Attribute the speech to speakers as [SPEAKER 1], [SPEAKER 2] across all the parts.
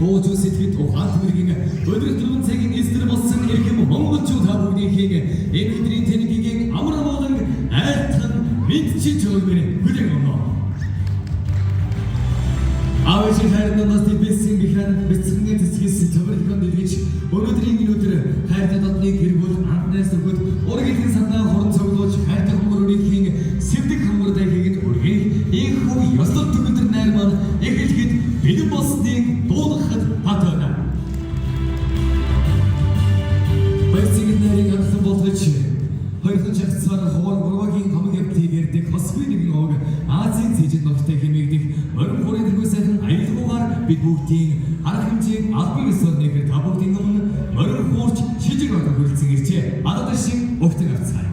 [SPEAKER 1] ууж сэтгэд ухаан мэргийн өдөр төрөн цагийн эсрэг болсон эрхэм монголчууд та бүгдийн энэ өдрийн тэнэгийн амар болон айлтхан мэдчиж өгмөр бүдэг юм. Авшиг хайрнаас төвсөн бихэн бэлтгэн зэсгээс төвөрхөн дэлгэж өнөөдрийн энэ өдөр хайртай дотныг хэрэгбэл анхнаас өгöd ургийн санаа хорон цоглуулж хайртай хүмүүрийн сэвдэг хүмүүртэй хийгэн ургийн ийхүү ёслол төгөдөр найр маань эхлэхэд бэлэн болсныг дуулгахад хатана. Баясгийн нарийн анхан болгож хоёрхан чагцаар ховор гурвагийн хамаг явдлыг ярьдаг хосгүй нэгэн ог Азийн цэжид ногтой хэмээгдэх орон бүрийн тэргүй сайхан аялгуугаар бид бүгдийн арга хэмжээг албан ёсоор нэхэр та бүгдийн өмнө морин хуурч шижиг одоо хүрэлцэн иржээ. Адад шиг өгтөг авцгаая.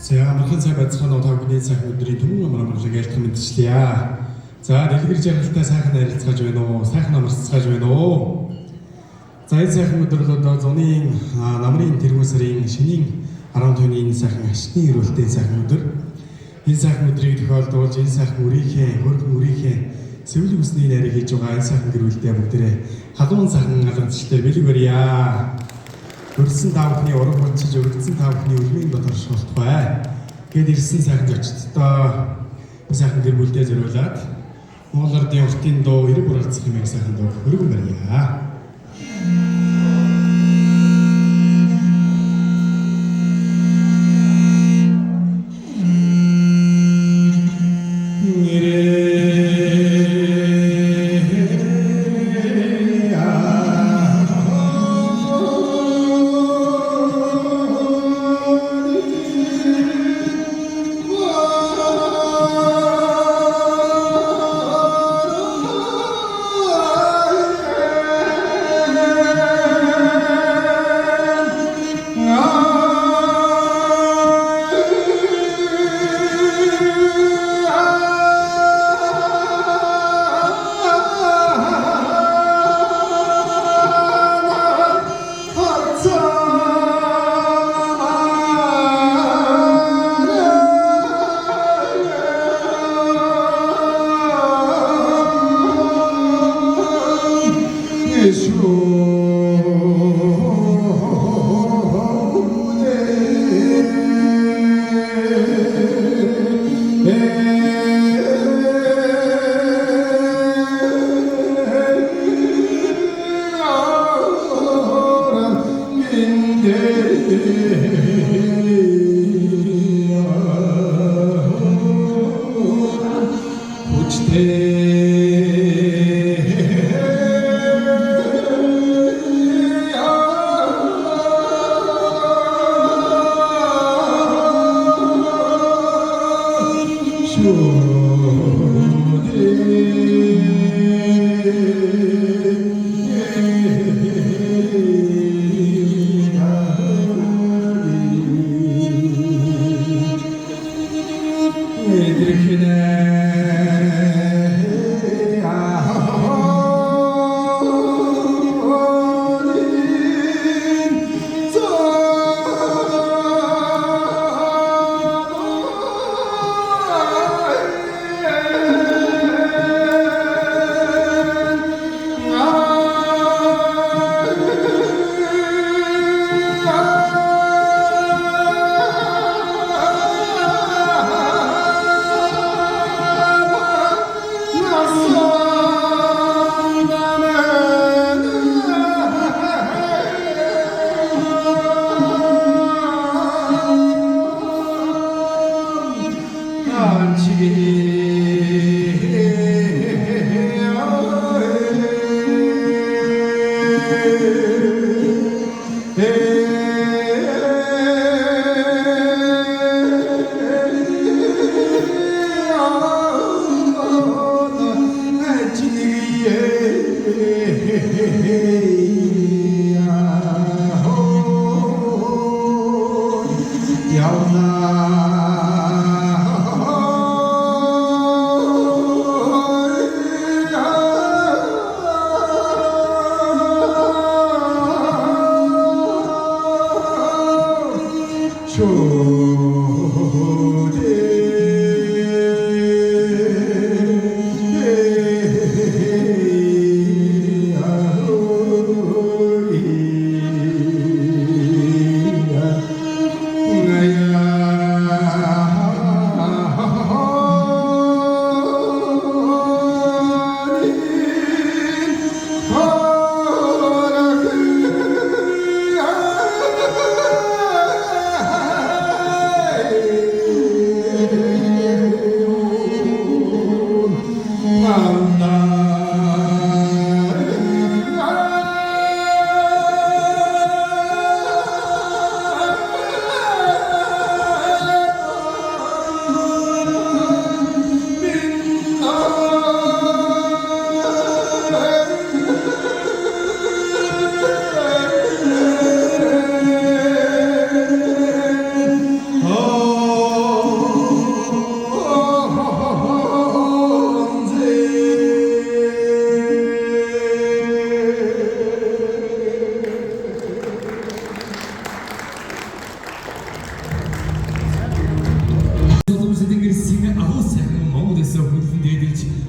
[SPEAKER 2] За мархан цаг бацхан отоогийн сайхан өдрийн түмэн амралыг айлтхан мэдчихлээ. За дэлгэр жаргалтай сайхан харилцааж байна уу? Сайхан амарцгааж байна уу? За энэ сайхан өдрөлөд зуны намрын тэргүүн сарын шинийн 15-ны сайхан ашигны ирүүлтэй сайхан өдөр. Энэ сайхан өдрийг тохиолдуулж энэ сайхан үрийнхээ хөргөн үрийнхээ сэвэл үсний нарыг хийж байгаа энэ сайхан гэр бүлдээ бүгдээрээ халуун сайхан галанцтай бэлэг барья. Өрсөн таавхны уран хүнчиж өргөцсөн таавхны үлмийн дотор шуултгай. Гэт ирсэн сайхан зочдтой сайхан гэр бүлдээ зориулаад Монгол Ардын уртын дуу эрэг уралцах хэмээх сайхан дуу хөргөн барья.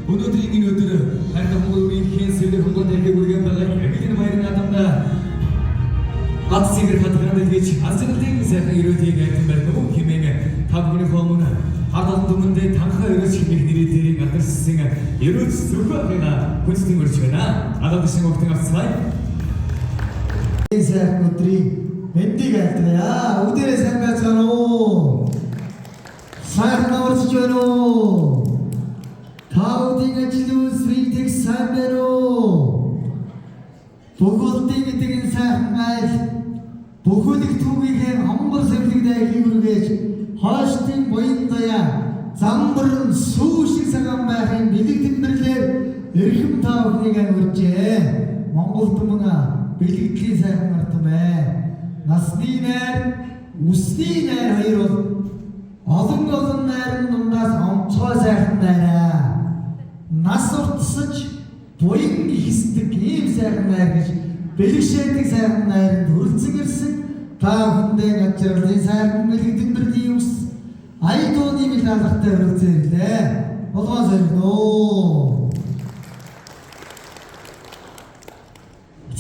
[SPEAKER 1] өнөөдрийн энэ өдөр харин хүмүүрийн сэвлэг хүмүүрийн хүргэн байгаа хэвийн баярын адамда атсигэр хатганд гэж асуултын сайхан ирүүдийг айтсан байна уу хэмээн та бүхний хүмүүн хадгалан дүмэндээ танхаа өрөөч хэмээх нэрээр алдарсан ерөөч зөвхөн хүнсний өрч байна. Алдарсан өгтөн авцгаая.
[SPEAKER 3] Энэ сайхан өдрийн мэндийг айлтгая. Өдөрөө сайн байцгаана уу? Сайхан аварч байна уу? Таудын ажлын свитэг сайн байна уу? Бүгдийн эдгэн сайхан айл бүхэлд түүгийнхээ амбар сэвлэгдээ хийвэргээж хойштын буян даяа замбар сүү шиг цагаан байхын бэлэг тэмдэрлэр эрхэм та бүхнийг урьжээ. Монгол түмэн бэлэгдлийн сайхан ард түмээ. Насны найр, үсний найр хоёр бол олон найрын дундаас онцгой сайхан найраа. Нас уртсаж буян ихсдэг ийм сайхан найр гэж бэлэгшээдэг сайхан найранд хүрэлцэн ирсэн та бүхэндээ ачааллын сайхан бэлэг тэмдэрлэлийн ус айдууны мэлалгатай хүрэлцээрлээ. Болгоон соргиноо.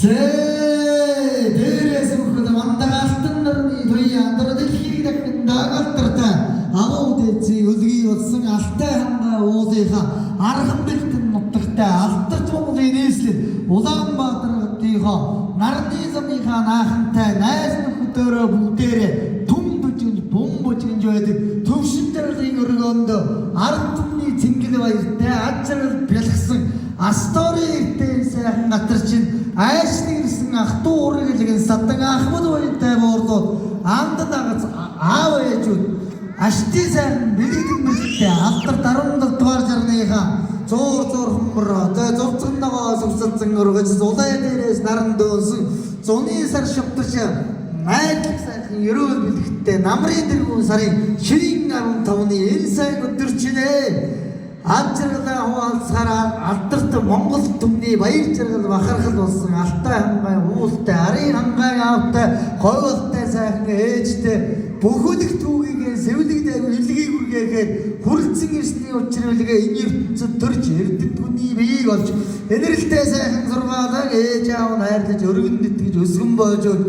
[SPEAKER 3] Дээрээс өгөхөд мандах алтан нарны туяа андар дэлхийг дахин дагалдартай агуу дэцээ өлгий болсон алтай хангаа уулынхаа арган бэлтэн нутагтай алдарч Монголын нийслэл Улаанбаатар хотынхоо нарны замынхаа наахантай найз нөхөдөөрөө бүгдээрээ түн бүжинд бум бүжинд байдаг төвшин даргалын өргөөнд ард түмний цэнгэл баяртай ачаал бэлгсэн Астори иртэн сайхан гатарчин айшны ирсэн ах トゥ уургэлгэн садан ахмад баяртай буурлууд амд дагц аав ээжүүд ашти сайхан бэлэгдэн мэлтэй алдарт галзан ургаж зулай дээрээс наран дөөнсөн зуны сар шавтарч найдлаг сайхан ерөөл бэлэгтээ намрын дэргүүн сарын ширийн 15-ны энэ сайн өдөрчнээ ад жаргалаа хуваалцахаараа алдарт Монгол түмний баяр жаргал бахархал болсон алтай хангай уултай арын хангай аавтай говьолтой сайхан ээжтэй бүхэлдэх түүгийгээ сэвлэгдээ илгийг үргээгээд хүрлцэн ирсний учруулгээ энэ ертөнцид төрж эрдэнтгүний биеийг олж энэрлтэй сайхан зургаалаа ээж аав нь хайрлаж өргөн нэтгэж өсгөн боожод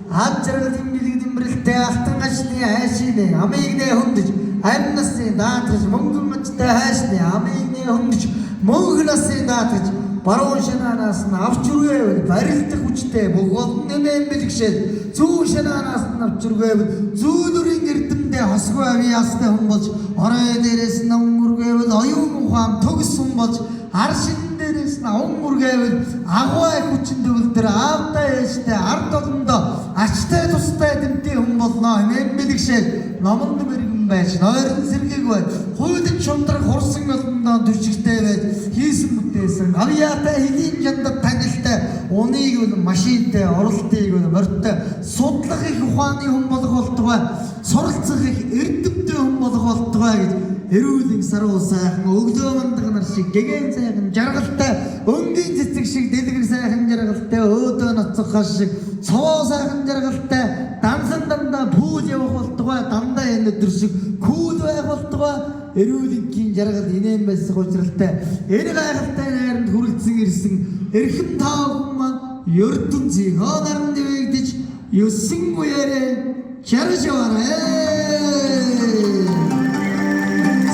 [SPEAKER 3] ад жаргалын бэлэг дэмбэрэлтэй алтан гашны хайшины амийг нэ хөндөж амь насны даатгаж мөнгөн мачтай хайшны амийг нэ хөндөж мөнх насны даатгаж баруун шанаанаас нь авч үргээвэл барилдах хүчтэй бүх олон нэмэн бэлгшээд зүүн шанаанаас нь авч үргээвэл зүүнүрийн эрдэмдээ хосгүй авьяастай хүн болж орой дээрээс нь өнгөргээвэл оюун ухаан төгс хүн болж аршин дээрээс нь өнгөргээвэл агуй хүчин төвлөр аавтай ээжтэй ард олондоо ачтай тустай дэмтэй хүн болно нэмэн бэлгшээд номонд мэрэгэн байж нойрон сэргийг бай хуулийн шундраг хурсан олондоо төрчгтэй байж хийсэн бүтээсэн авьяатай хэдийн жандад танилтай уныг бол машинтай оролтыг бол морьтой судлах их ухааны хүн болох болтугай суралцах их эрдэмтэй хүн болох болтугай гэж эрүүлэн саруу сайхан өглөө мандах нар шиг гэгэн сайхан жаргалтай өнгийн цэцэг шиг дэлгэр сайхан жаргалтай өөдөө ноцох хаш шиг цовоо сайхан жаргалтай дансан дандаа пүүл явах болтугай дандаа энэ өдөр шиг күүл байх болтугай эрүүлэнгийн жаргал инээн байсан учралтай энэ гайхалтай найранд хүрэлцэн ирсэн эрхэм тааван маань ертөнцийг хонарн дэвэгдэж ёсын гуярэ жарж яваарэ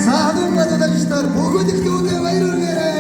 [SPEAKER 3] саадун гадаадчдаар бүгд төвдөө баяр хүргээрэй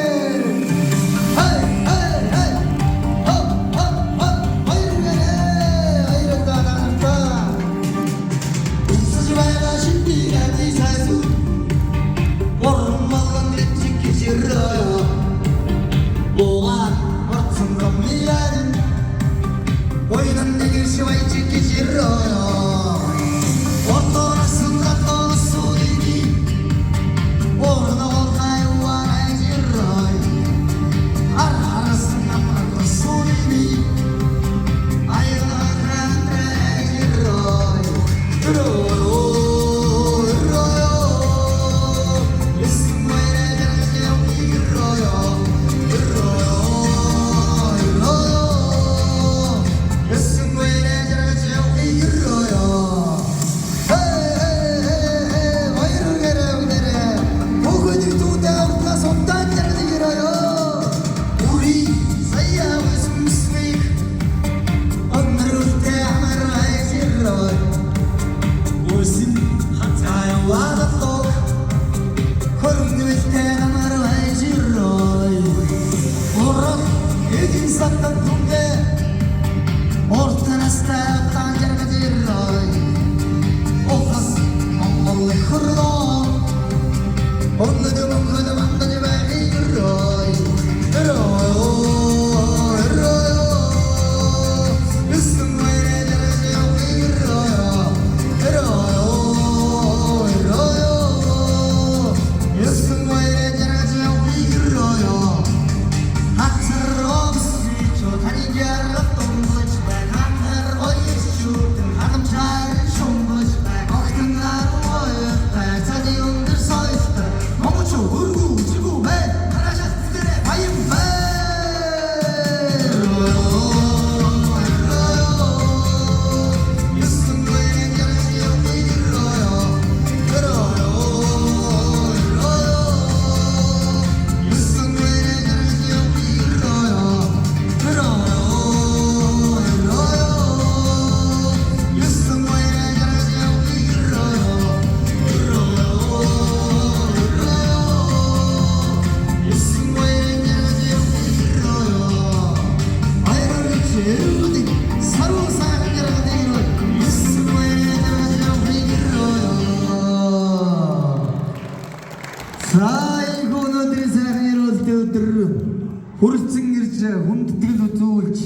[SPEAKER 3] Хүрэлцэн ирж хүндэтгэл үзүүлж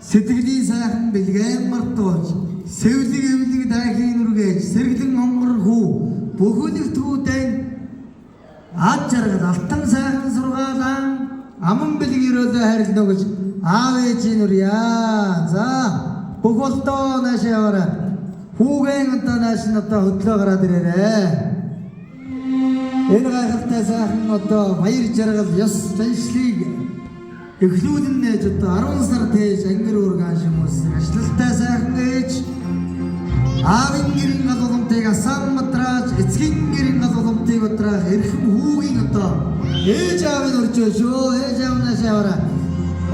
[SPEAKER 3] сэтгэлийн сайхан бэлгэн мартуулж сэвлэг эвлэг дайхийн үргээж сэргэлэн монгор хүү бүхэлдэх түүдэн ад жаргал алтан сайхан сургаалаа аман бэлэг өрөөлөө хайрлана гэж аав ээжийн үрья. За бүх болтоо наашаа яваарай. Хүүгэн одоо нааш нь одоо хөдлөө гараад ирээрээ. Энэ гайхалтай сайхан одоо баяр жаргал ёс заншлыг эхлүүлэн нээж одоо 10 сар тээж ангир уургаан шимус ажилттай сайхан ээж аавын гэрийн гал уламтыг асан матрааж эцгийн гэрийн гал уламтыг утраах эрхэм хүүгийн одоо ээж аавын өрчөө шүү. Ээж аав нааш яваарай.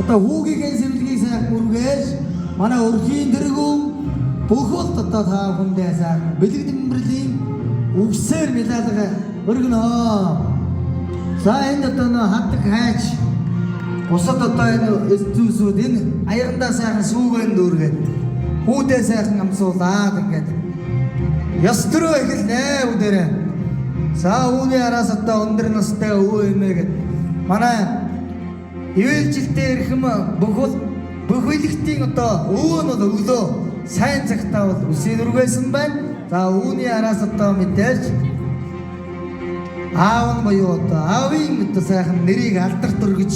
[SPEAKER 3] Одоо хүүгийн сэвлэгийг сайхан үргээж манай өрхийн дэргүүн бүх болт одоо та хүндээ сайхан бэлэг дэмбэрлийн үгсээр медалга өргөнөө. За энэ одоо нөө хатдаг хайч бусад одоо энэ зүйлсүүд энэ аягандаа сайхан сүүгэн дүүргээд хүүдээ сайхан амсуулаад ингээд ёс төрөө эхэлнэ үдэрэ. За үүний араас одоо өндөр настай өвөө эмээгээд манай ивэлжилтэй эрхэм бүх үлэгтийн одоо өвөө нь бол өглөө сайн цагтаа бол үсийн үргээсэн байна. За үүний араас одоо мэдээж аав нь буюу одоо аавын одоо сайхан нэрийг алдарт өргөж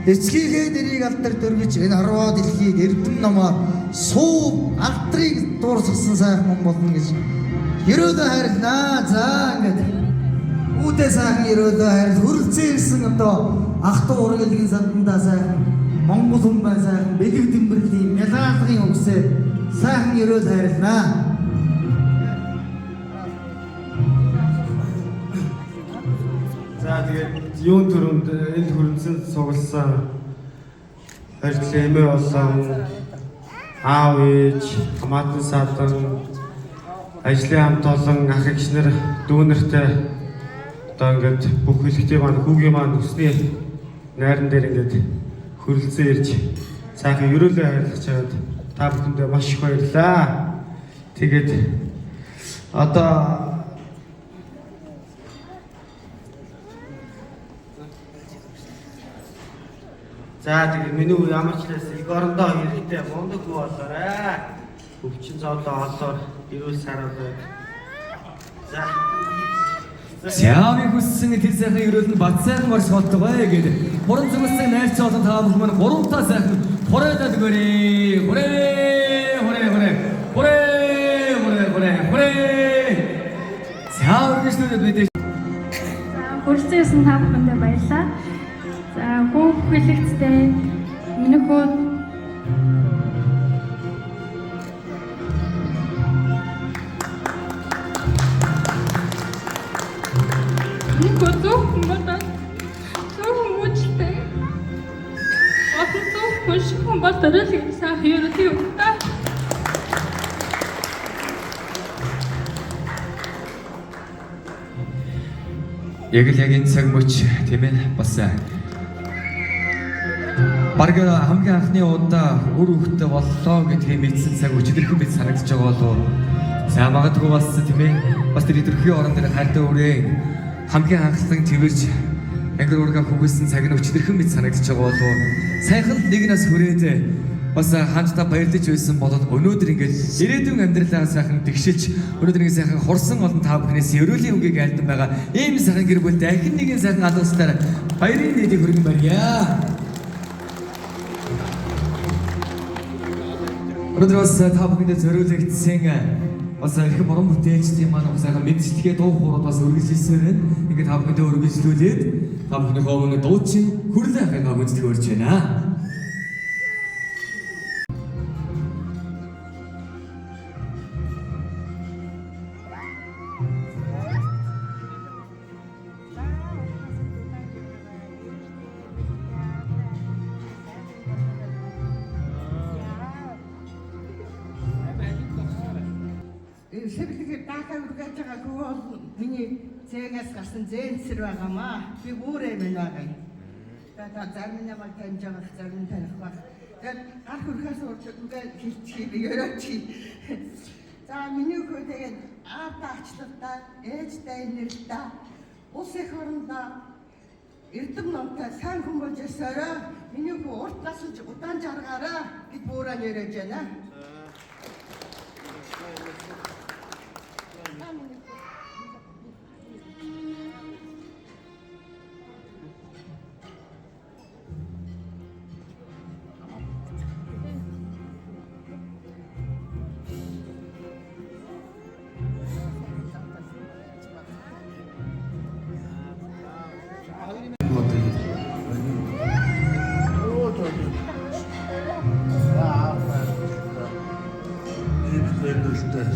[SPEAKER 3] эцгийнхээ нэрийг алдарт өргөж энэ хорвоо дэлхийд эрдэм номоор суу алдрыг дуурсгасан сайхан хүн болно гэж ерөөлөө хайрлаа. За ингээд үүдээ сайхан ерөөлөө хайрл хөрөлцөө ирсэн одоо ах トゥ ургилгийн сандандаа сайхан Монгол хүн бай сайхан бэлэг дэмбэрлийн медалийн үгсээр сайхан ерөөл хайрлаа.
[SPEAKER 4] За тэгээд юун төрөнд энэ хөрөнцөн сугалсан хайртай эмээ болон аав ээж хамаатан садан ажлын хамт олон ах эгч нар дүүнэртэй одоо ингээд бүх хэлхтээ маань хүүгийн маань өсний найран дээр ингээд хөрөлцөө ирж сайхан ерөөлөө хайрлах чагаад та бүхэндээ маш их баярлалаа. Тэгээд одоо за тэгээд миний үе ямар ч лээс их орондоо хэрэгтэй мундаг хүү болоорой. Өвчин зовлоо олоор эрүүл саруулаад. За
[SPEAKER 1] Сяами хүссэн тэр сайхан ерөөл нь бат сайхан марш болтгоо гэдэг. Хуран зүгсэн найрч олон та бүхэн маань гуравтаа сайхан хураадаад өгөөрэй. Хүрээ. Сяам гэснээр бид
[SPEAKER 5] хүрэлцээсэн та бүхэндээ баярлалаа. За хүүх хэлэгцтэй миний хүү
[SPEAKER 1] яг л яг энэ цаг мөч тийм ээ бас баг хамгийн анхны удаа үр хөвгтэй боллоо гэдгийг мэдсэн цаг өчигдөрхөн мэд санагдаж байгаа болов. За магадгүй бас тийм ээ бас тэр өдрхийн орон дээр хайртай өрөө хамгийн анхлан твэрж ангир ургаа хүгсэн цаг нь өчигдөрхөн мэд санагдаж байгаа болов. Сайхан нэг нас хүрээд бас хамтдаа баярлаж байсан болоод өнөөдөр ингээд ирээдүйн амьдралаа сайхан тэгшилж өнөөдөр нэг сайхан хурсан олон та бүхнээс ерөөлийн үгийг айлдан байгаа ийм сайхан гэр бүлд дахин нэгэн сайхан алгастаар баярын нээлийг хүргэн барья. Өнөөдөр бас та бүхэндээ зориулагдсан бас их борон бүтээлчдийн маань сайхан мэдчилгээ дуу хоорууд бас үргэлжилсээр байна. Ингээд та бүхэндээ үргэлжлүүлээд та бүхний хоовны дуучин хүрлээ хангаа гүйцэтгэж өрж байна.
[SPEAKER 6] Сэвлэгээр даахаа үргэж байгаа хүү бол миний зээгээс гарсан зэнцэр байгаамаа. Би өөрөө мэн байгаа юм. Та зарим намайг таньж байгаа зарим таних баг. Тэгээд гар хүрхээс үргээд хэлчихье би өрөөч. За миний хүү тэгээд аав таачлалтаа ээжтэй нэрэлтээ ус их орондоо эрдэм номтой сайн хүн болж өсөөрөө миний хүү урт насж удаан жаргаараа гэд буураа нэрэж байна.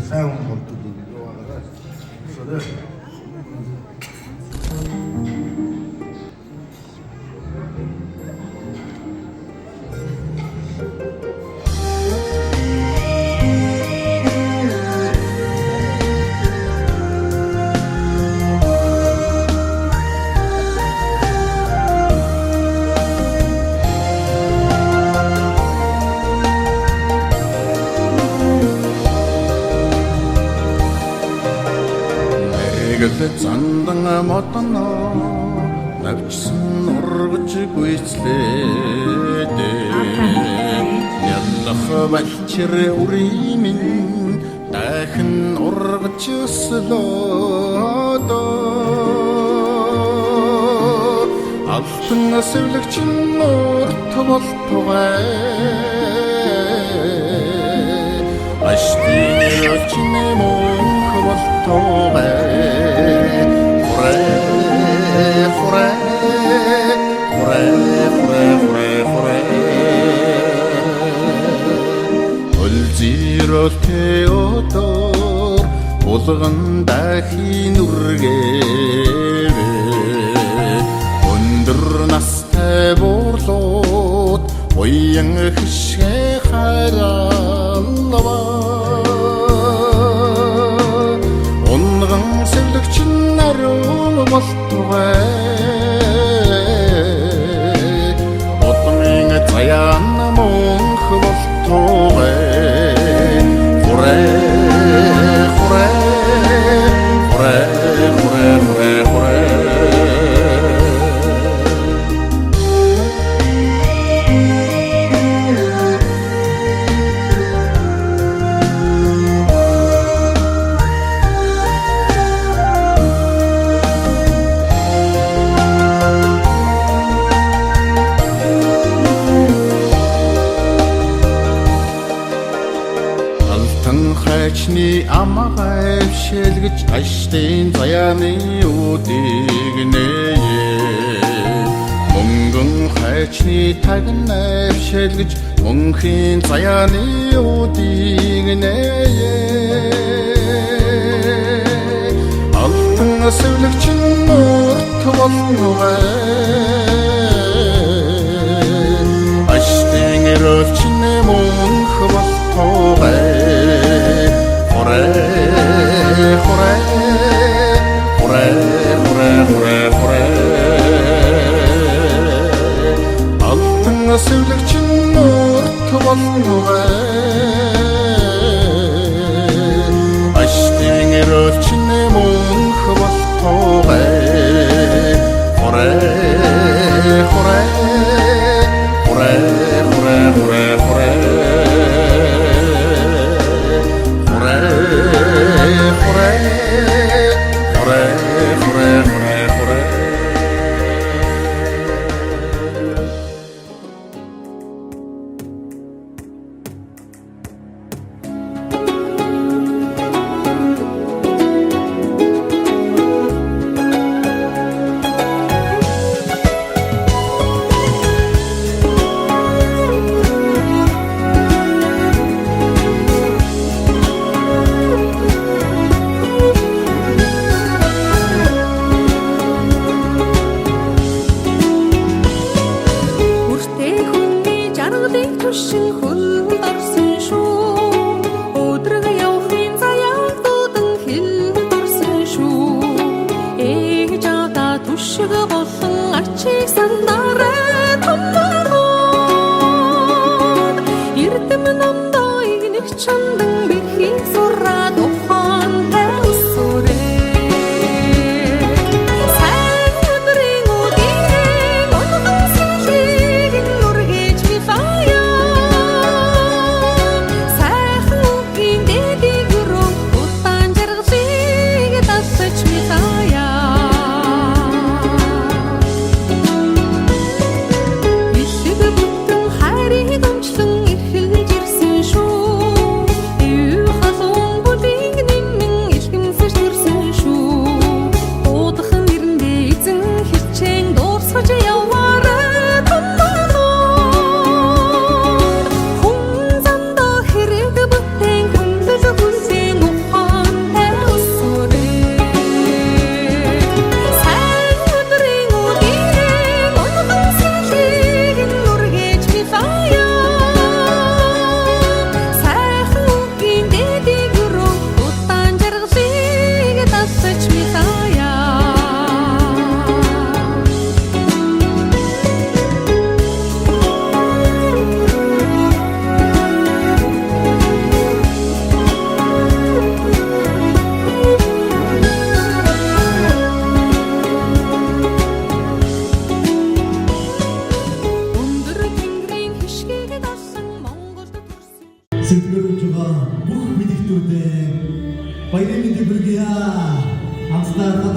[SPEAKER 7] сайн хүн болдог гэж яваарай. Өсөрөө.
[SPEAKER 8] Зандан модно навчсан ургаж гүйцлээдэ яллах балчир үрийн дахин ургаж өслөөдөө алтан сэвлэгч нурт болтугай аштын чимэн болтугай Teodor Ulgan dahin urgeve Undur naste borlot Oyang hishge harallava Ongan sevlikçin arul boltugay Otming tayan monk boltugay Хачны амгай шэлгэж аштын заяаны үдийг нээе Мөнгөн хачны тагнав шэлгэж мөнхийн заяаны үдийг нээе Алтан сэвлэгч нурт болтугай аштын өрөвчн мөнх болтугай Алтан сэвлэгч нурт болтугай аштын өрөвчн мөнх болтугай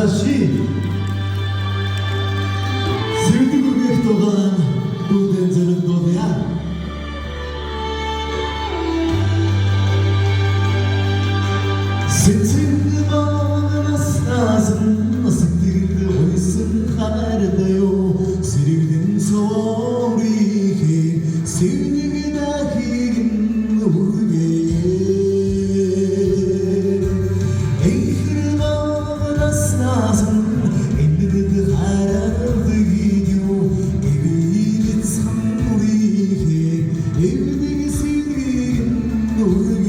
[SPEAKER 3] 다시 슬기구의 동안 누된 저는 너야 스치는 사슴 습득을 홀슨 하르다요 스리든 소리게 스리다 기긴 우르게 에이흐르마나 사슴 인드드 하라드기요 에비리 참우리게 에비리 스리긴 우르게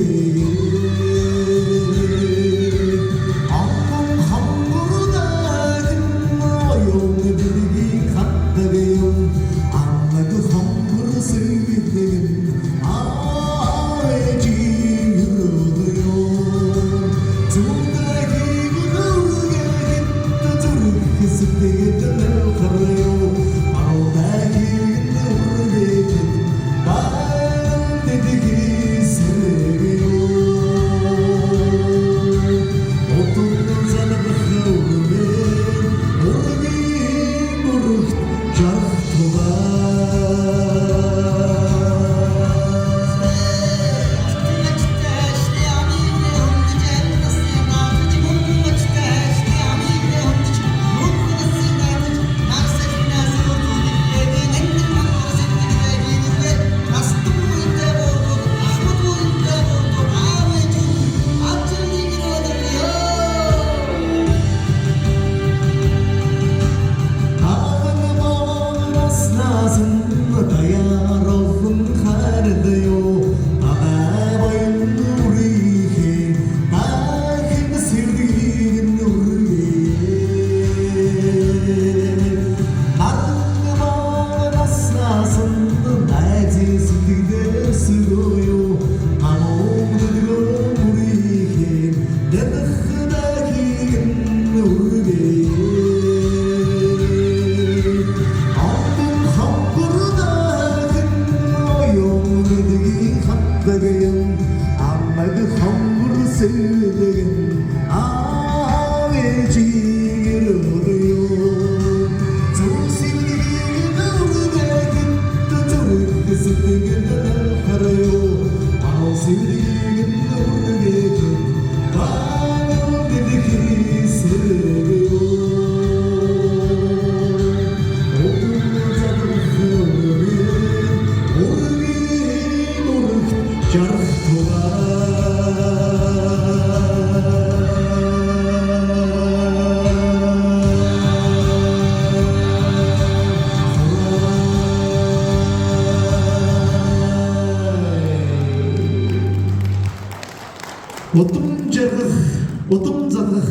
[SPEAKER 3] Утам загах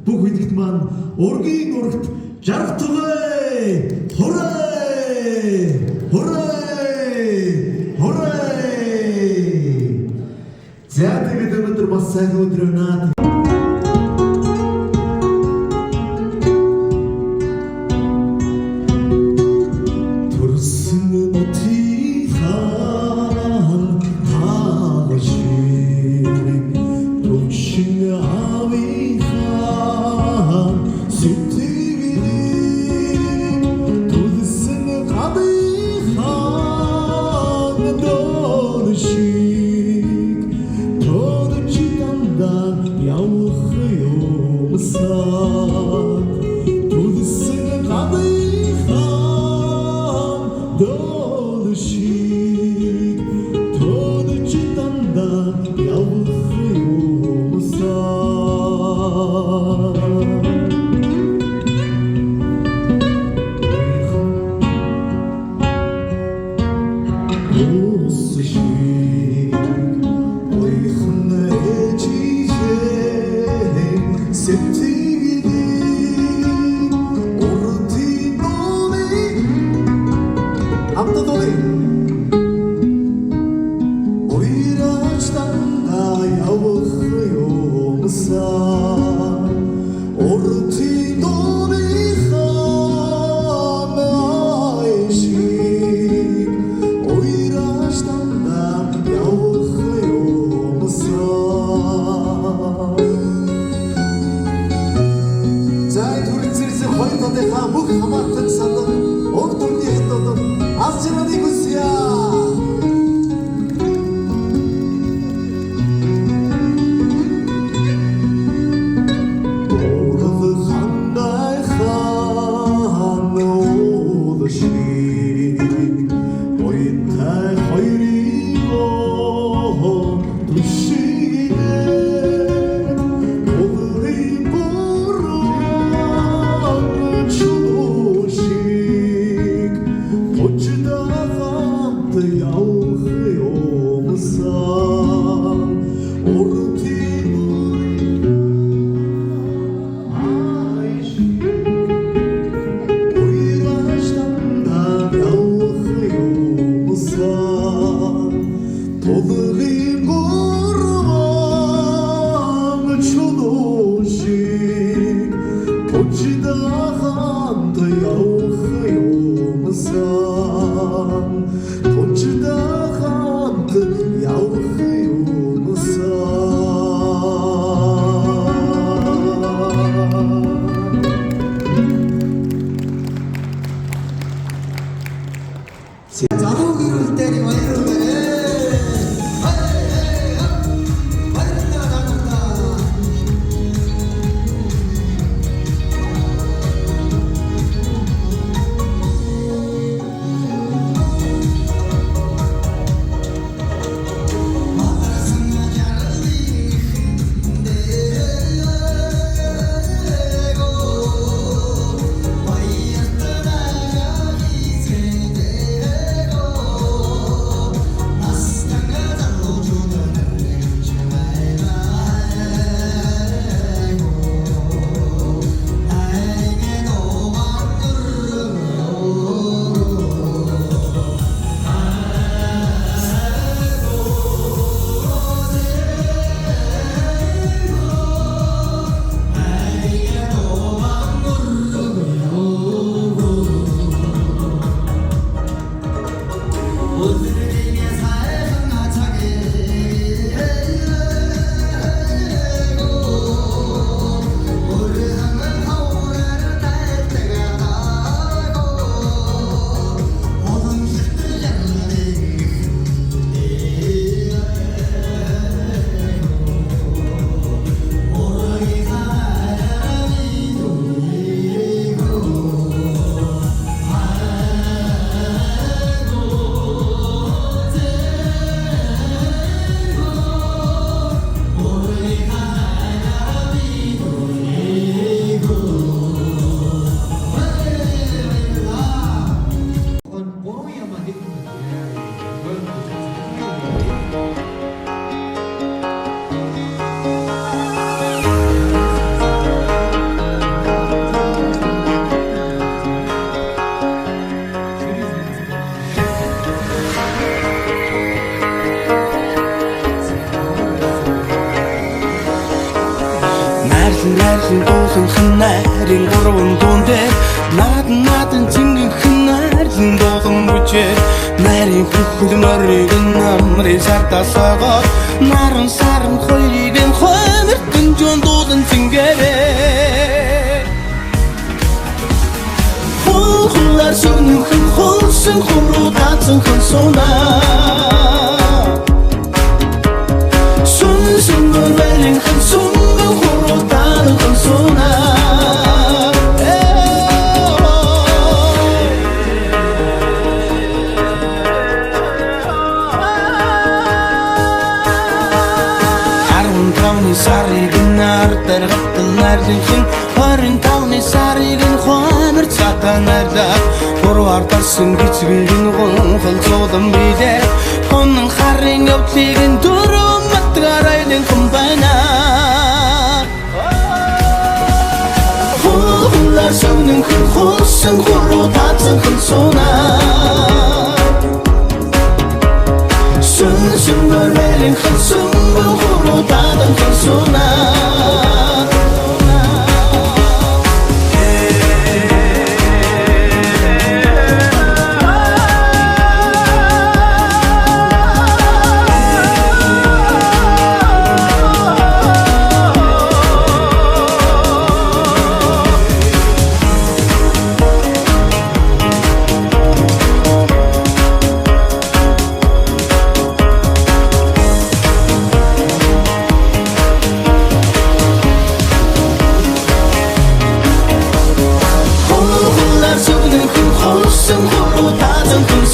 [SPEAKER 3] бүх үлэгт маань ургийн урагт жарах тугай хорой хорой хорой за тэгээд өнөөдөр бас сайн өдөр өнөө бүх хамаатан сандан уг төрний хэдүүд аз жаргалыг хүсье. 자동 이룰 때니 와 이러네.
[SPEAKER 9] Найрын дуулан хэн найрын гурван дуун дээр наадан цэнгэн хэн найрын дуулан бүжээ найрын бүхэл морийг намрын сартасагаа наран саран хоёрыг нь хоймертэн жон дуулан цэнгэрээ хулар сүнэн хэн хулсан хуруу таацсан хэн сунаа сүн мөрвэлэн хэн сунэн хуруу таацсан хэн сунаа Sarыг нар дэргэтэн нарийн хэн 25-ны сарыг нь хоймор цатан нардаг Гурвар дарсан гизгийг нь гонхол зулам бидээ Хонон харын явдлыг нь дөрөв матгарайлын хэн байна Хулар сүнэн хэн хулсан хуруу таацсан хэн сунаа Sun mörvelin хэн сумбын хуруу таацсан хэн сунаа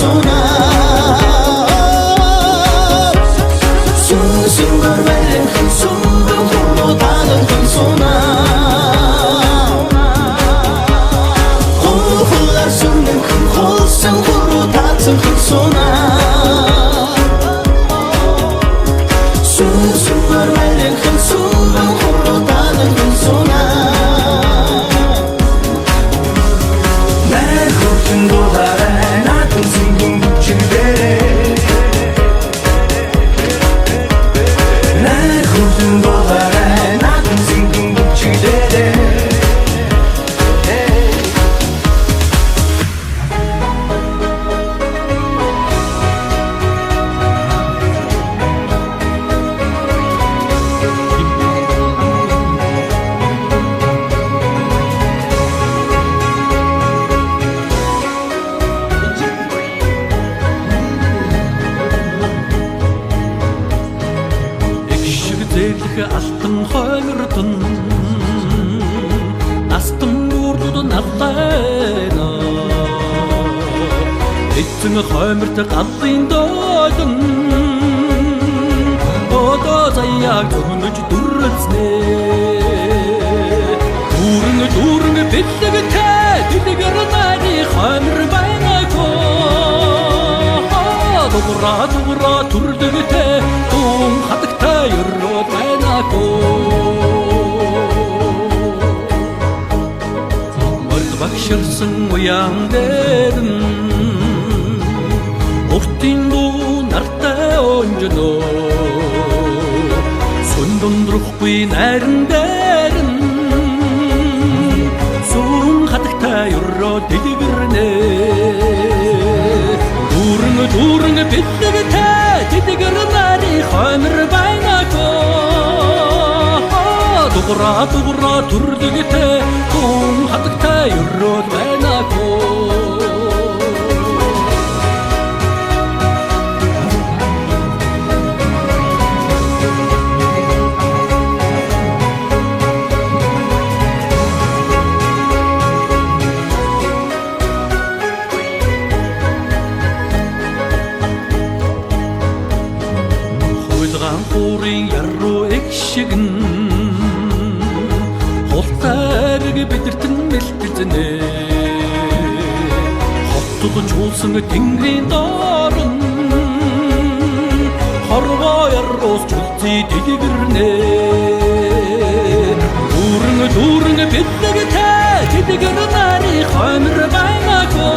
[SPEAKER 9] sona Sun barwelen khun sun khulu talan khun sona Khullar sun khun khul sun khulu tatsun khun sona Sun barwelen khun sun khulu talan khun sona Ner khun dolara na khun singing chidere
[SPEAKER 10] Алтан хоймортон Астан бүрдүүд надайна Эцэн хойморт галын доодон Одоо заяаг төгнөж дүрэлснэ Дүүрэн бэлэгтэй дэлгэр нари хоймор байнако Дугра түрлэгтэй тун хатагтай өрөөд байнако Морд багширсан уян дээрэн Уртын дуу нартай онжно Сундундрахгүй найран дээрэн Сун хатагтай өрөөд дэлгэрнэ Дүүрэн бэлэгтэй дэлгэр нари хоймор байнако Дугра түрлэгтэй тун хатагтай өрөөд байнако Хурын яруу экшигэн Холтайрыг бидэртэн мэлтэлзэнэ Хоттод чуулсан тэнгэрийн доорн Хорвоо яруус чулцый дэлгэрнэ Дүүрэн бэлэгтэй дэлгэр нари хоймор байнако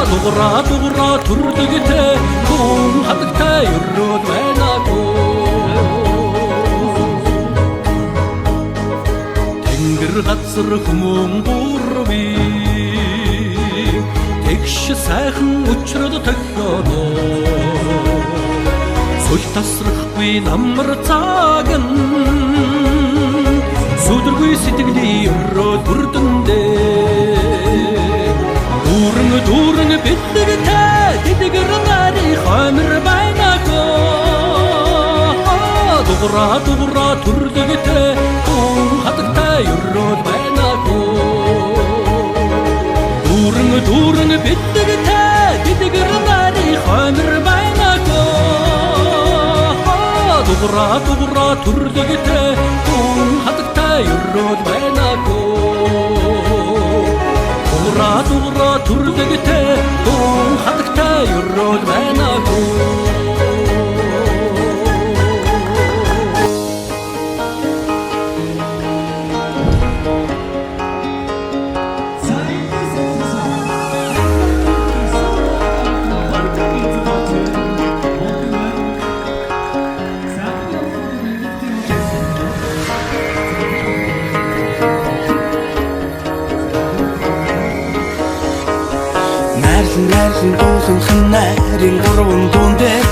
[SPEAKER 10] Дугра түрлэгтэй тун хатагтай өрөөд байнако Тэнгэр газар хүмүүн бурви Тэгш сайхан өчрөд тохионо Сүл тасрахгүй намар цаган Сүдэргүй сэтгэлийн өрөөд бүрдэндээ Дүүрэн бэлэгтэй дэлгэр нари хоймор байнако Дугра түрлэгтэй тун хатагтай өрөөд байнако Дүүрэн бэлэгтэй дэлгэр нари хоймор байнако Дугра түрлэгтэй тун хатагтай өрөөд байнако Дугра түрлэгтэй тун хатагтай өрөөд байнако Найрын дуулан ханарин гурван дуун дээр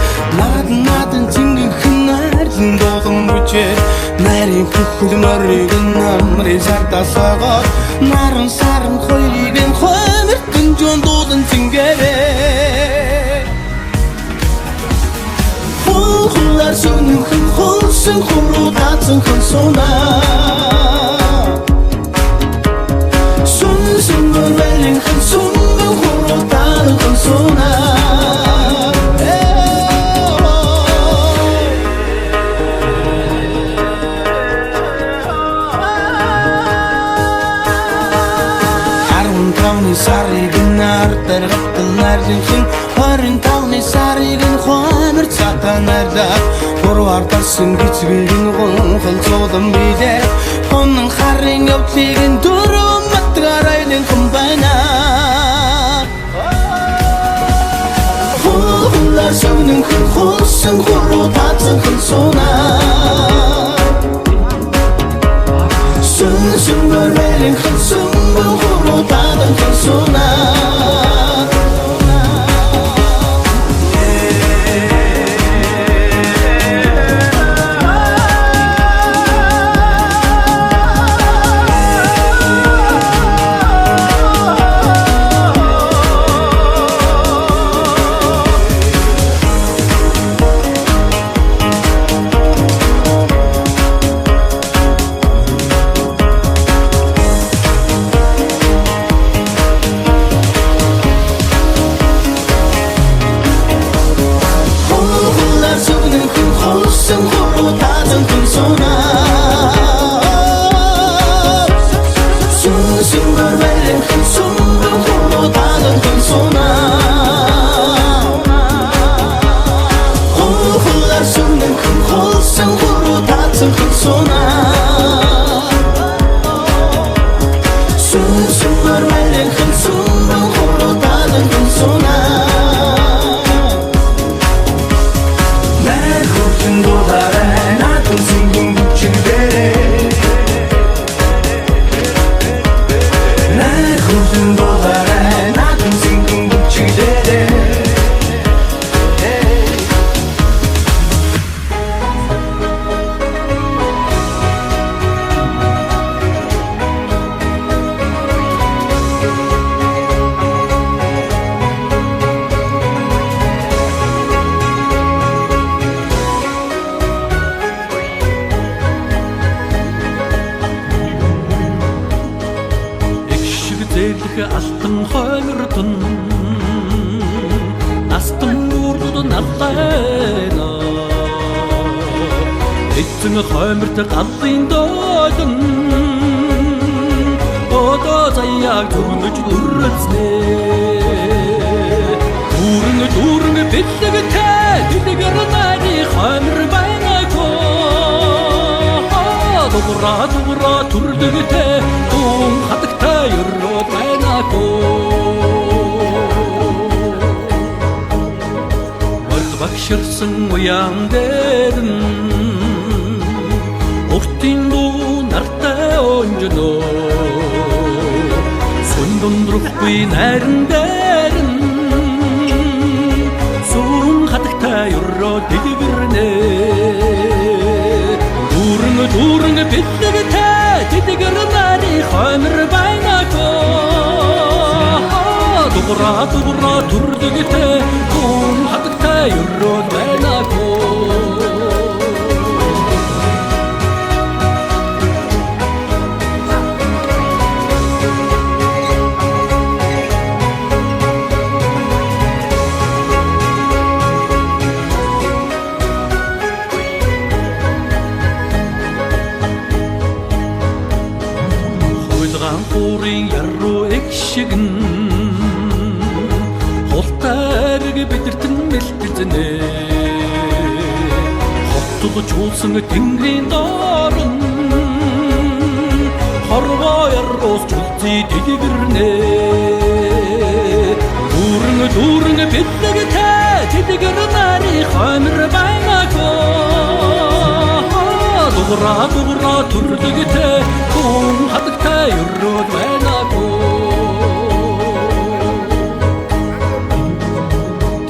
[SPEAKER 10] Надан цэнгэн ханарин дуулан үчээр Найрын бүхэл морийг намрын сардасагаар Наран саран хоёрыг нь хоймортон жон дуулан цэнгэрээ Хуллар сүнхэн хулсан хуруу татсан хэн сунаа Sun barwelen khun sun khulu ta
[SPEAKER 9] 25 сарыг нардар гатал нарийнхэн 25 сарыг хоймор цатаа нардар гурваар дарсан гизгийг гонхол зовлон билээ хонн харын явдлыг дөрөв матгараа нэн байна хулар шогнын хулсан хуруу татсан хулсуна Sumber welling sumber hurro tadan suna
[SPEAKER 11] алтан хоймортон астан нуурд нартайна эцэн хойморт галын доодон одоо заяаг түрнөж дүрцнэ дүүрэн бэлгэтэй дэлгэр нари хоймор байнако дугра түрдэгтэй тун хатагтай өрөө байнако багширсан уян дээрэн уртын дуу нартай онжно сундундрахгүй найран дээрэн сүрэн хатагтай өрөө дэлгэрнэ дүүрэн бэлгэтэй дэлгэр нари хоймор байнако дугра түрдэгтэй тун хатагтай өрөө байнако Хурын яруу экшигэн холтайрыг бидэртэн мэлтэлзэнэ хоттол чуулсан тэнгэрийн доорн хорвоо яргуус чулций дэлгэрнэ дүүрэн бэлгэтэй дэлгэр нари хоймор байнако дугра түрдэгтэй тун хатагтай өрөө байнако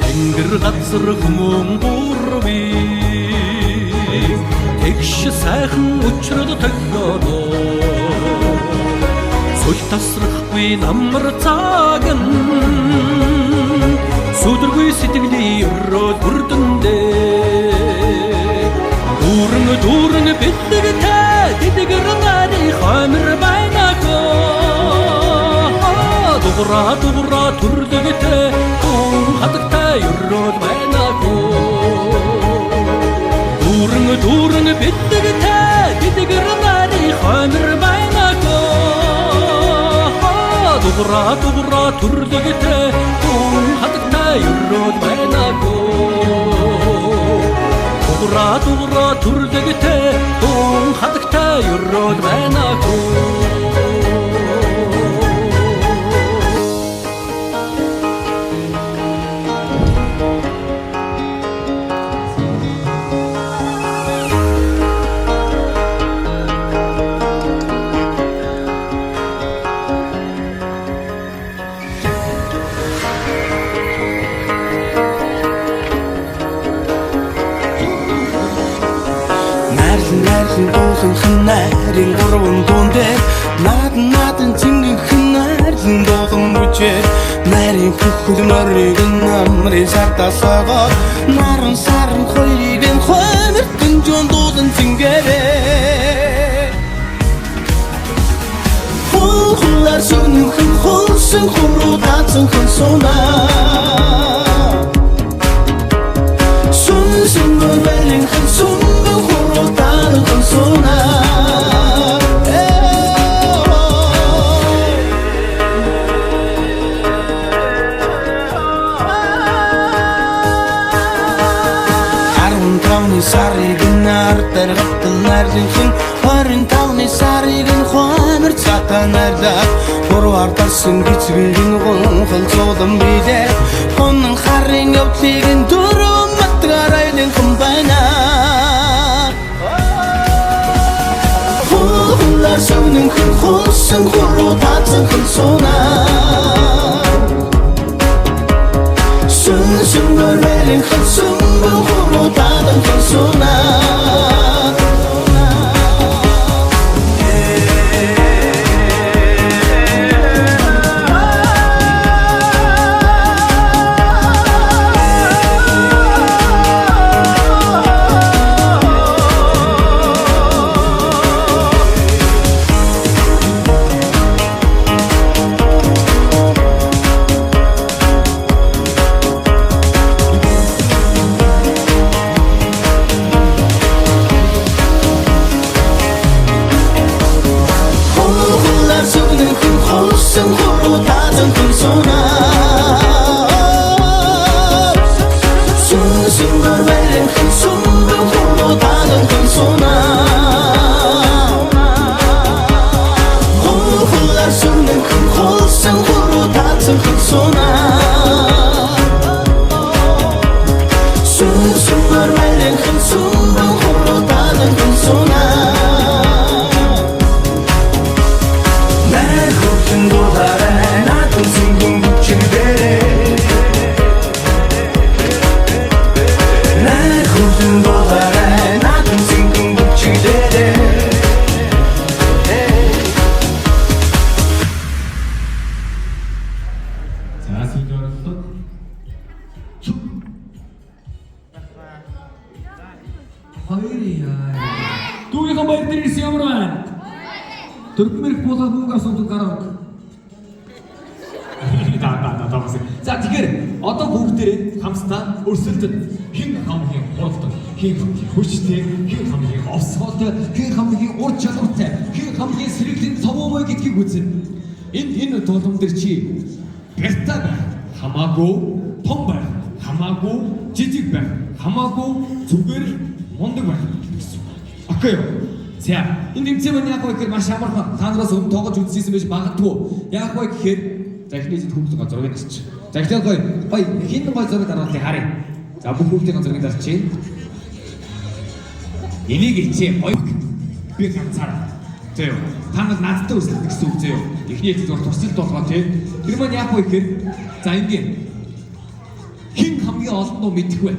[SPEAKER 11] тэнгэр газар хүмүүн бүрви тэгш сайхан өчрөд тохиодо сул тасрахгүй намар цаган сүдэргүй сэтгэлийн өрөө бүрдэндэ дүүрэн бэлгэтэй дэлгэр нари хоймор байнако дугра түрдэгтэй тун хатагтай өрөө байнако дүүрэн бэлгэтэй дэлгэр нари хоймор байнако дуграа төрлөгтэй хүн хатагтай өрөөд байнаагүй дуграа төрлөгтэй хүн хатагтай өрөөд байнаагүй
[SPEAKER 9] дуулан ханарын гурван дуун дээр наадан цэнгэн ханарын дуулан бүжээ нарийн хөхөл морийг намрын сартаа согоод наран саран хоёрыг нь хоймертэн жон дуулан цэнгэрээ хуулар сүнхэн хулсан хуруу таацсан хонсонаа сүнсэн мөрвэлэн хонсон хуруу таацсан хонсонаа сарыг нартар гатал нарлын 25-ны сарыг хоймор цатаа нарлаа гурваар тарсан гизгэн гонхол зодон бидээ хонн харын явдлыг дөрөв матгарайлын комбайна хуулар сүнэн хулсан хуруу таацсан хонсонаа сүнсэн мөрвэлэн хонсон хуруу таацсан хонсонаа
[SPEAKER 1] Түүнийхэн баяр дээрээс ямар байна? Төргмөрх болоод нүгээс унтаг гарав. За тэгэхээр одоо бүгдээрээ хамтдаа өрсөлдөд хэн хамгийн хурдтай, хэн хамгийн хүчтэй, хэн хамгийн овсгоотой, хэн хамгийн ур чадвартай, хэн хамгийн сэргэлэн цовоомой гэдгийг үзнэ. Энэ тулам дээр чи бэртаа байх хамаагүй, том байх хамаагүй, жижиг байх хамаагүй, зүгээр мундаг байх гэсэн. Окей юу? За энэ тэмцээн яг гоо гэхээр маш амархан. Та нараас өмнө тоглож үзсэн байж магадгүй. Яг гоо гэхээр за эхнээс хүүхдийн зургийг авчиж. За эхлээд гоё хин гоё зураг дараалыг харъя. За бүх хүүхдийн зургийг авчиж. Энийг ичээ гоё би ганцаараа. За юу. Та нар надтай үсэлдэг гэсэн үг зөө. Эхний зураг туршилт болгоо тий. Тэр маань яг гоо гэхээр за ингэ хин хамгийн олон дуу мэдэх вэ?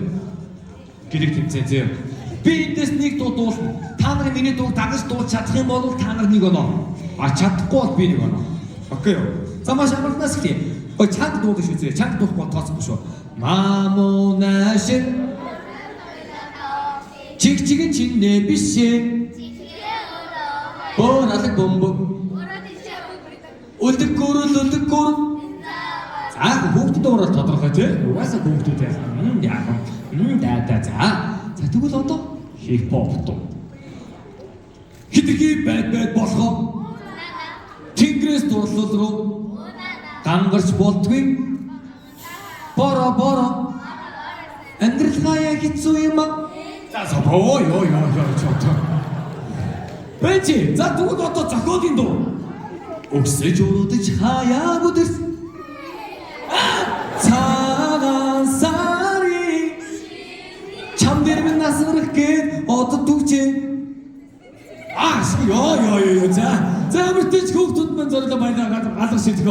[SPEAKER 1] Гэдэг тэмцээн зөө. Би эндээс нэг дуу дуулна. Та нар миний дууг дагаж дуулж чадах юм бол та нар нэг оноо. А чадахгүй бол би нэг оноо. Окей юу? За маш амарнаас ихтэй. Ой чанга дуулах шүү зөө. Чанга дуулахгүй тооцохгүй шүү. Мамунашин чиг чигэн чиннэ бишээ. Боо алаг бомбо. Үлдэг гүрэл. За хүүхдэд уурал тодорхой тий. Угаасаа хүүхдүүд яах вэ? За. За тэгвэл одоо хип-хоп дуу. Хитрхи байд болгоо. Тэнгэрээс дурлал руу. гангарч болдгүй. Боро. Амьдрал хаяа хэцүү юм аа. За ёо чот. Бэжи, за тэгвэл одоо зохиолын дуу. Өксөж уруудаж хаяа бүдэрс. Цагаан сарын чам дээр минь насрах гээд одод түгчээ. Ёо. За мөртөж хүүхдүүд мань зорилоо баялаа алга шийтгэв.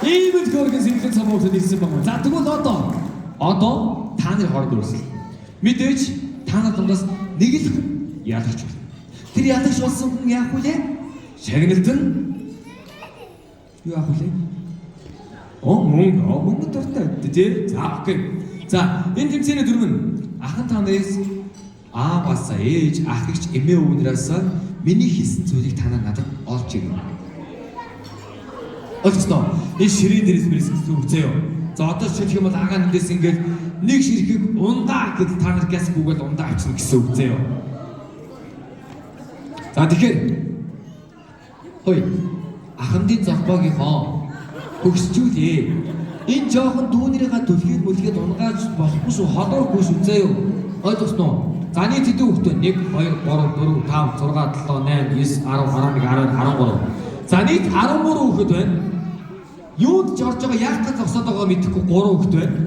[SPEAKER 1] Ийм л хөргөн сэнхэн самуухад ирсэн байна. За тэгвэл одоо та нарын хооронд үргэлжлэл. Мэдээж та нар дундаас нэг л яалагч байна. Тэр яалагч болсон хүн яах вэ? Шагналтан юу яах вэ? Мөнгө дуртай тий. За окей. За энэ тэмцээний дүрм нь ахын та нараас бас ээж ах эгч эмээ өвнөөс миний хийсэн зүйлийг та нар надад олж ирнэ. Олцноо. Энэ ширийн дээрээс мэрс гэсэн үг заяа. За одоо жишээлх юм бол агаан нэндээс ингээд нэг ширхэг ундаа гэж та нар гэс гүгээд ундаа авчна гэсэн үг заяа. За тэгэхээр хөөе ахандын зохбогийнхоо хөгсчүүлээ. Энэ жоохон дүүнэрийнхаа төлхийг мөлгээд унгааж болохгүй шүү, холоогүй шүү заяа. Ойлгосноо? За нийт хэдэн хүүхдээ 1 2 3 4 5 6 7 8 9 10 11 12 13. За нийт 13 хүүхэд байна. Юунд ч орж байгаа яах гэж зогсоод байгаа мэдэхгүй 3 хүүхэд байна.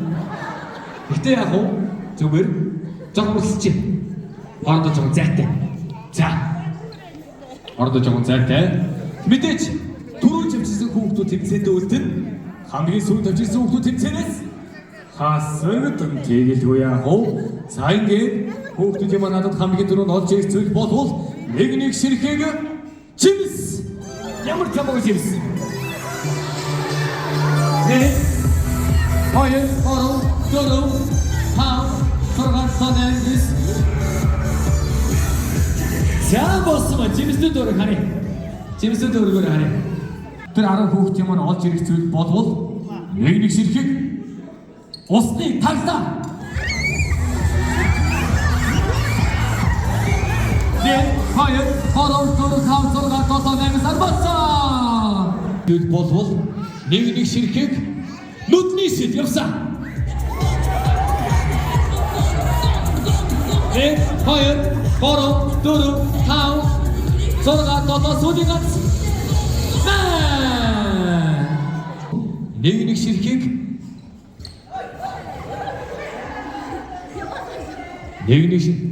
[SPEAKER 1] Гэтэ яг уу зүгээр жоохон урсэлчих. Хоорондоо жоохон зайтай. За. Хоорондоо жоохон зайтай. Мэдээч түрүү живчсэн хүүхдүүд тэмцээнд үлдэн хамгийн сүүл тавьчихсан хүүхдүүд тэмцээнээс хасагдсан тэгэлгүй яах вэ? За ингээд хүүхдүүд юм надад хамгийн түрүүнд олж ирэх зүйл болвол нэг ширхэг чимс. Ямар чамаг чимс. Нэг хоёр гурав дөрөв тав зургаан сонэс. За боссон чимсүүд өөр харъя. Чимсүүд өөрөөр харъя. Тэр 10 хүүхд юм олж ирэх зүйл болвол нэг ширхэг усны тагсаа. Нэг хоёр гурав дөрөв тав зургаан сонэс боссон. Зүйл болвол нэг ширхэг нүдний шид явсан. Нэг хоёр гурав дөрөв тав зургаан сүүлийн гац. Нэг ширхэг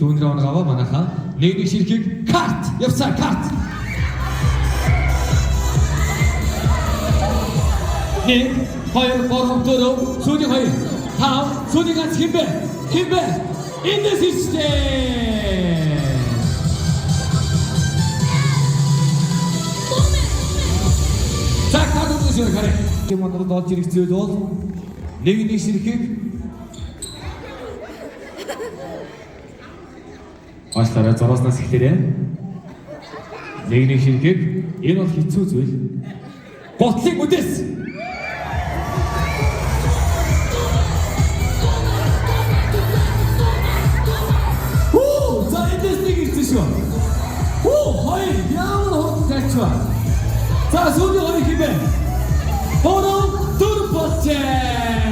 [SPEAKER 1] дүүнрээ онгаваа манайхаа нэг ширхэг карт явсан карт. Нэг хоёр гурав дөрөв сүүлийн хоёр тав сүүлийн гац химбэ in the system. Закадуус харъя. Юмнууд олж ирэх зүйл бол нэг ширхэг Ашлаараа зороснаас ихлээрээ нэг ширхэг энэ бол хэцүү зүйл. Готлын үдэс. За эндээс нэг ирсэн шүү. Хоёр ямар хурд тачваа. За сүүлийн хоёр хэмээ. Бороо дөрөв болчээ.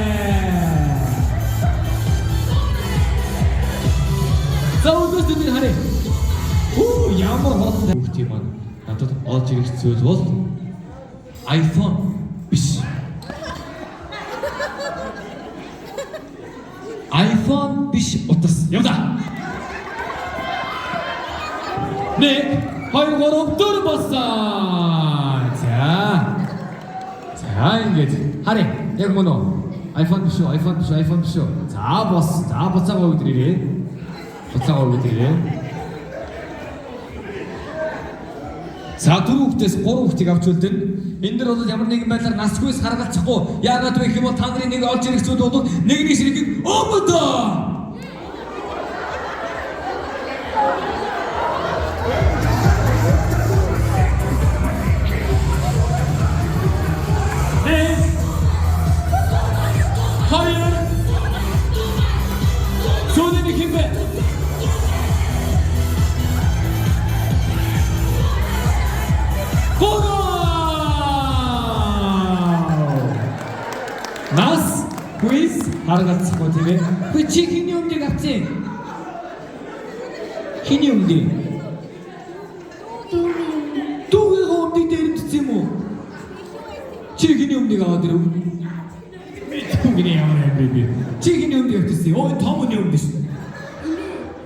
[SPEAKER 1] За өнөөдөр бид харъя. Ямар хурд хүүхд юм аа. Надад олж ирэх зүйл бол iPhone биш. iPhone биш утас. Явда. Нэг хоёр гурав дөрөв болсон. За ингэж харъя. Яг мөн үү? iPhone биш үү? За бос. За буцаагаа өдрөөрэй. За 4 хүүхдээс 3 хүүхдийг авч үлдэн. Энэ дэр бол ямар нэгэн байдлаар насгүйс харгалцахгүй. Яагаад вэ гэх юм бол та нарын нэг олж ирэх зүйл бол нэг ширхэг өөмөдөө. Нас quiz харгалцахгүй тийм ээ. Хөө чи хиний өмнөг авчих. Хиний өмнөг. Дүүгээ өмнөг дээр утсан юм уу? Чи хиний өмнөг аваад ирв. Мэдгүй ямар юм бэ? Чи хиний өмнөг авчихсан. Ой томны өмнөг шүү.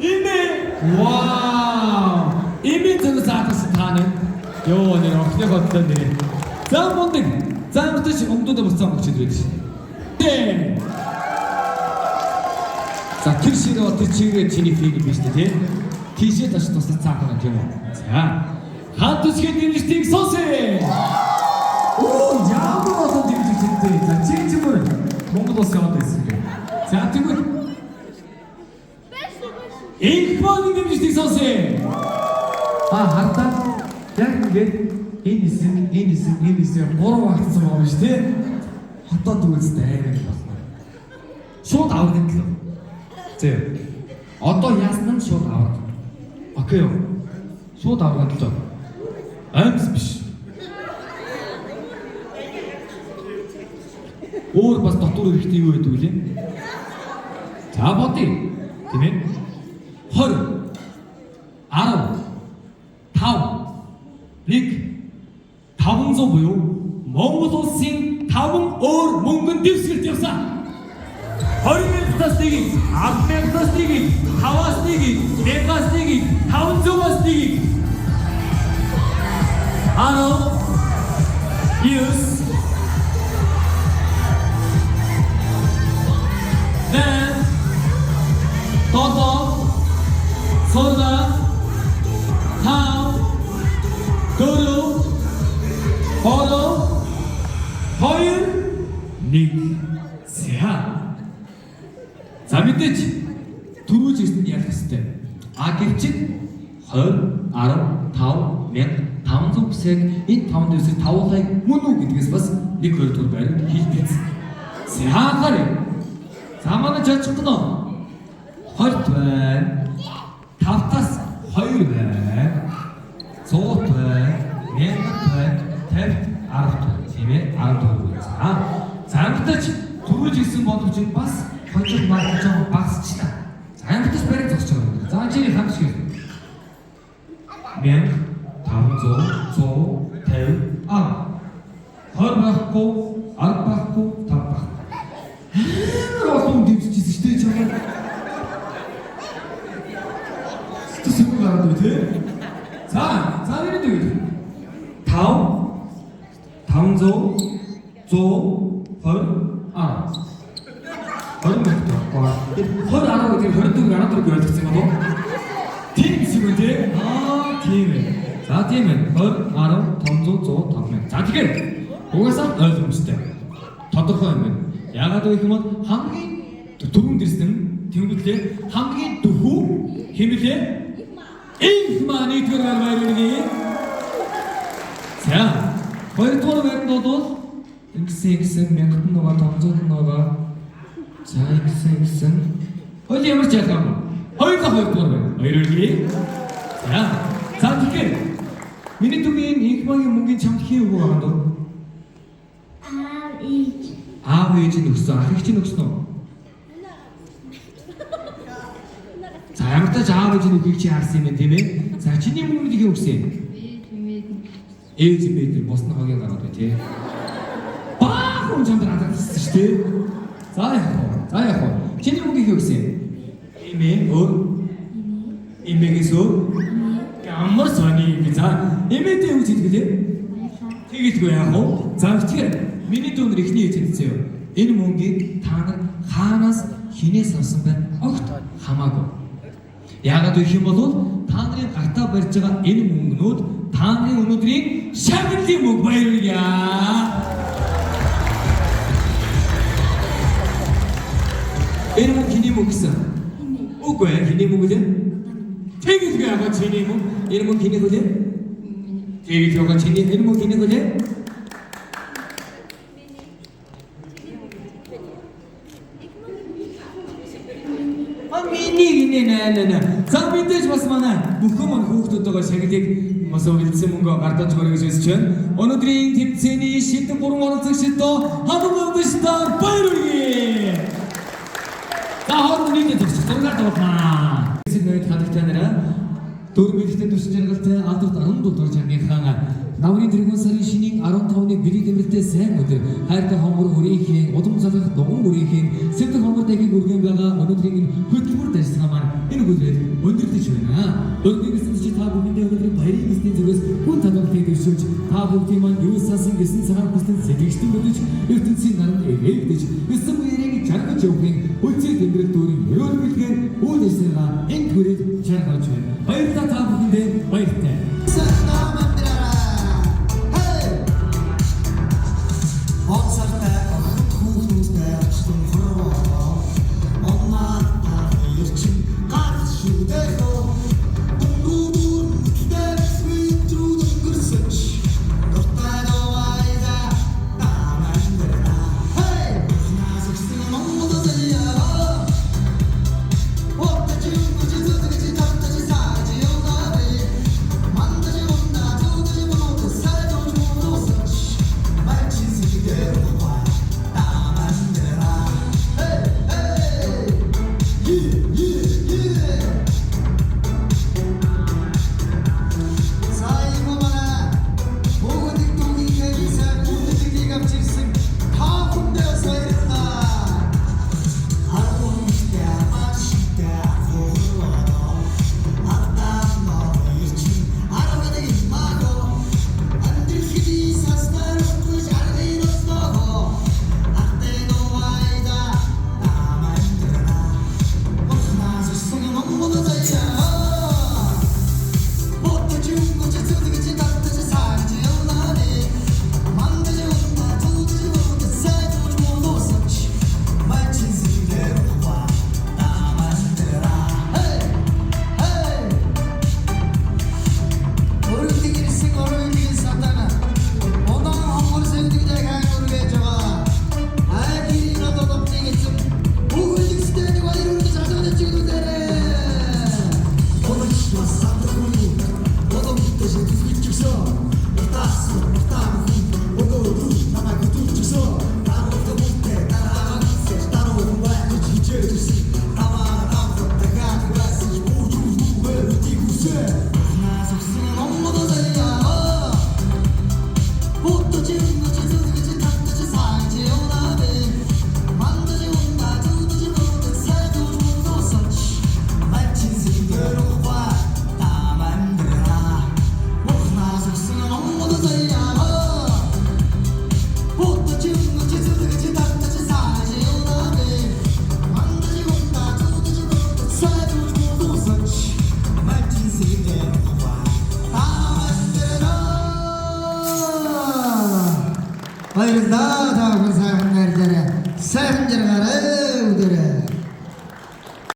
[SPEAKER 1] Имэ. Вау. Имэ зэрэг заатсан тааны. Йоо нэр охны бодлоо нэр. За мундаг. За амтч өмдөө буцаан өгч идэв. Тэ. За тэр шиг одоо чигээ чиний фиг биш тий. Тийшээ таш тусаа цаахаа тийм үү. За. Хант үсгийн нэрштийг сонсъё. Оо яагаад одоо дэмжигчтэй. За чи чимэр Монгол улс яваад байсан юм. За тэгвэл Инхмагийн нэрштийг сонсъё. Хартаа яг ингээд энэ хэсэг гурав хатсан юм биш тий. Хотод үзтэй аймаг болно. Шууд аврагд л. Зэ. Одоо яасан нь шууд авраг. Окей юу? Шууд аврагд л. Аймс биш. Өөр бас дотор хэрэгтэй юу гэдэг үлээ. За бодъё. Тийм ээ. 20 10 5 500 буюу Монгол улсын 5 өөр мөнгөнд дэвсгэрт явсан. 20,000-аас нэгийг, 10,000-аас нэгийг, 5-аас нэгийг, 1,000-аас нэгийг, 500-аас нэгийг. 1 за. За мэдээж түрүүж ирсэн ялах хэвээр. А гэвчид 20 10 5,500 гэсэг энэ 5 дэвсгэр тавуулгыг мөн үү гэдгээс бас 1-2 төр байр хийлбэц. Сахаар. За манай жижиг гэнэ. 20 байна. 5-аас 2 байна. 100 байна. 1000 байна. 50 10 байна. Тийм ээ 10 байна. За амтач түрүүж ирсэн боловч бас хожиг маргаж багсчлаа. За амтач бариг зогсож байгаа. За чи хамт шиг. 1000 500 150 20 байхгүй 10 байхгүй 5 байхгүй. Росон дэмжижсэн шүү дээ чамаа. Тэсэг гараад үү те. За нэрээ дээ. 5 500 100 20 20 гэдэг 24 ойлгосон юм уу? Тийм шиг үү те? Тийм ээ. За тийм ээ. 20 10 500 100 500. За тэгэхээр угаасаа ойлгомжтой. Тодорхой юм байна. Яагаад вэ гэвэл хамгийн түрүүнд ирсэн тэмдэглээ хамгийн дөхөв хэмлээ Инхмаа нэгдүгээр байрны. За хоёрдугаар байранд бол X 1000 нугаа 500 нугаа. За X Хойл ямар ч ялгаа юм. Хоёрдугаар байна. Хоёрыг. За тэгэхээр миний түмийн Инхмаагийн мөнгөний чамд хий өгөө байгаа дөө. Аав ээж нь өгсөн. Ах их чинь өгсөн үү? За ямартаа аав ээж нь үгийг чи харсан юм тийм ээ. За чиний мөнгөний хий өгсөн юм. Ээж мэдэр босно хогийн гараад бай тий. Баахан чамд хадгалсан шүү дээ. За яг хоо. Чиний мөнгөний хий өгсөн юм. Имээ өөр. Имээгээс өөр. Ямар сони би за. Имээдээ үг хэлгэлээ. Тэгэлгүй яах вэ? За тэгэхээр миний дүүнэр ихний хэлсэн юм. Энэ мөнгийг та нар хаанаас хинээс авсан байна? Огт хамаагүй. Яагаад гэх юм бол та нарын гартаа барьж байгаа энэ мөнгнүүд та нарын өнөөдрийн шагналын мөнгө баярлалаа. Энэ мөнгө хиний мөнгө гэсэн. Үгүй ээ хиний мөнгө лээ. Тэгэлгүй яагаад чиний мөнгө? Энэ мөнгө хиний хөлөө? Тэгэлгүй яагаад чиний энэ мөнгө хиний хөлөө? За мэдээж бас манай бүхэн мань хүүхдүүдтэйгээ шагналыг бас үлдсэн мөнгө гардаж өгөрэй гэж хэлж байна. Өнөөдрийн тэмцээний шилдэг 3 оролцогчдод хамт олонтой баяр байна. Эсвэр хадагтанараа дөрвөлтэй төсөл жаргалтай алдарт 14 дугаар чангийнхаа Намрын тэргүүн сарын шинийн 15-ны бэлэг дэмрэлтэй сайн өдөр хайртай хомбор өрийнхээ удам залгах дугуй өрийнхээ сэвдэр хомбор дэгийг үргэн байгаа өнөөдрийн хөтөлбөр дайсгаа маань энэ өдрөөр өндөрлөж байна. Өргөн чи та бүхэндээ өнөөдрийн баярын эзний зүгээс хүн талбарыг дэвшүүлж та бүхэн маань юу сасан гэсэн цагаан хүсэлт сэтгэгчдэн өдөж ертөнцийн наранд эвдэж эсэм үерийг жаргаж явахын үлцэг дэмрэл дүүрийн өрөөр бэлгээр үйл ажиллагаа энэ төрөйд жаргаж байна. Баярлалаа та бүхэндээ баяртай.
[SPEAKER 3] Баярлалаа та бүхэн сайхан найрлаарай. Сайхан жаргаарай өдөрөө.